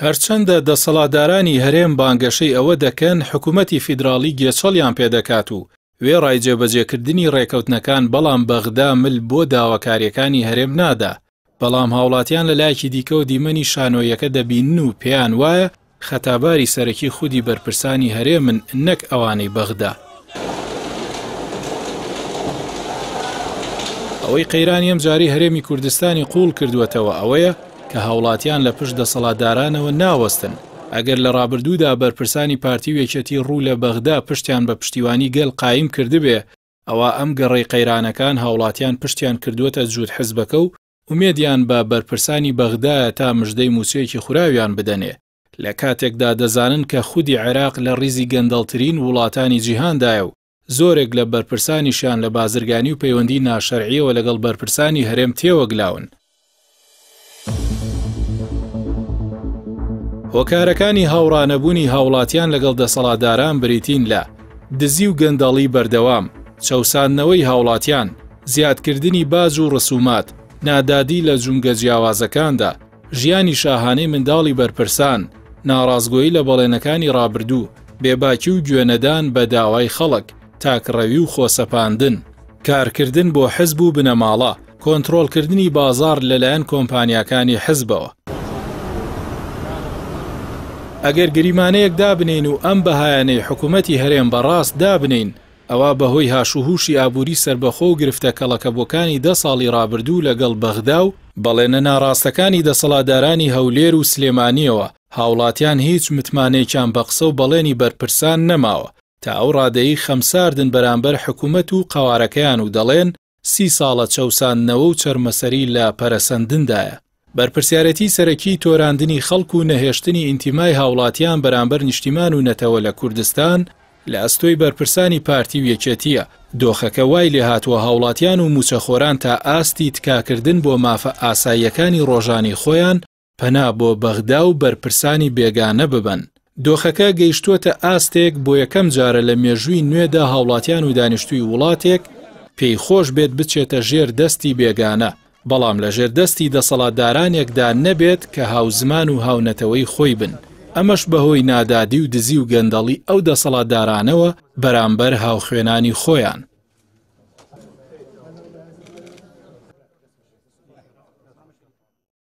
هەرچەندە دەسەڵاتدارانی هەرێم بانگەشەی ئەوە دەکەن حکوومەتی فیدراڵی گێچەڵیان پێدەکات و وێڕای جێبەجێکردنی ڕێکەوتنەکان، بەڵام بەغدا مل بۆ داواکاریەکانی هەرێم نادا. بەڵام هاوڵاتیان لە لایەکی دیکە و دیمەنی شانۆیەکە دەبینن و پێیان وایە خەتاباری سەرەکی خودی بەرپرسانی هەرێمن، نەک ئەوانەی بەغدا. ئەوەی قەیرانی ئەم جاری هەرێمی کوردستانی قوڵ کردووەتەوە ئەوەیە کە هاوڵاتیان لە پشت دەسەڵاتدارانەوە ناوەستن. ئەگەر لە ڕابردوودا بەرپرسانی پارتی و یەکێتی ڕوو لە بەغدا پشتیان بە پشتیوانی گەل قایم کردبێ، ئەوە ئەم گەڕەی قەیرانەکان هاوڵاتیان پشتیان کردووەتە جووت حیزبەکە و ومێدیان بە بەرپرسانی بەغدایە تا مژدەی موچەیەکی خوراویان بدەنێ، لە کاتێکدا دەزانن کە خودی عێراق لە ڕیزی گەندەڵترین وڵاتانی جیهاندایە و زۆرێک لە بەرپرسانیشان لە بازرگانی و پەیوەندی ناشەرعیەوە لەگەڵ بەرپرسانی هەرێم تێوەگلاون. هۆکارەکانی هاوڕانەبوونی هاوڵاتیان لەگەڵ دەسەڵاتداران بریتین لە دزی و گەندەڵی بەردەوام، چەوساندنەوەی هاوڵاتیان، زیادکردنی باج و ڕسومات، نادادی لە جونگە جیاوازەکاندا، ژیانی شاهانەی منداڵی بەرپرسان، ناڕازگۆیی لە بەڵێنەکانی ڕابردوو، بێباکی و گوێنەدان بە داوای خەڵک، تاکڕەوی و خۆسەپاندن، کارکردن بۆ حزب و بنەماڵە، کۆنتڕۆڵکردنی بازار لەلایەن کۆمپانیاکانی حزبەوە. ئەگەر گریمانەیەک دابنین و ئەم بەهایانەی حکوومەتی هەرێم بەڕاست دابنین، ئەوە بەهۆی هاشوهوشی ئابووری سربەخۆ و گرفتە کەڵەکەبووەکانی 10 ساڵی ڕابردوو لەگەڵ بەغدا و بەڵێنە ناڕاستەکانی دەسەڵاتدارانی هەولێر و سلێمانیەوە، هاوڵاتیان هیچ متمانەیەکیان بە قسە و بەڵێنی بەرپرسان نەماوە تا ئەو ڕادەیی خەمساردن بەرامبەر حکوومەت و قەوارەکەیان و دەڵێن 30 ساڵە چەوساندنەوە و چەرمەسەری لە پەرەسەندندایە. بەرپرسیارەتی سەرەکی تۆراندنی خەڵک و نەهێشتنی ئینتیمای هاوڵاتیان بەرامبەر نیشتیمان و نەتەوە لە کوردستان لە ئەستۆی بەرپرسانی پارتی و یەکێتیە. دۆخەکە وای لێ هاتووە هاوڵاتیان و موچەخۆران تا ئاستی تکاکردن بۆ مافە ئاساییەکانی ڕۆژانی خۆیان پەنا بۆ بەغدا و بەرپرسانی بێگانە ببن. دۆخەکە گەیشتووەتە ئاستێک بۆ یەکەم جارە لە مێژووی نوێدا هاوڵاتیان و دانیشتووی وڵاتێک پێی خۆش بێت بچێتە ژێر دەستی بێگانە، بەڵام لە ژێر دەستی دەسەڵاتدارانێکدا نەبێت کە هاوزمان و هاونەتەوەی خۆی بن. ئەمەش بەهۆی نادادی و دزی و گەندەڵی ئەو دەسەڵاتدارانەوە بەرامبەر هاوخوێنانی خۆیان.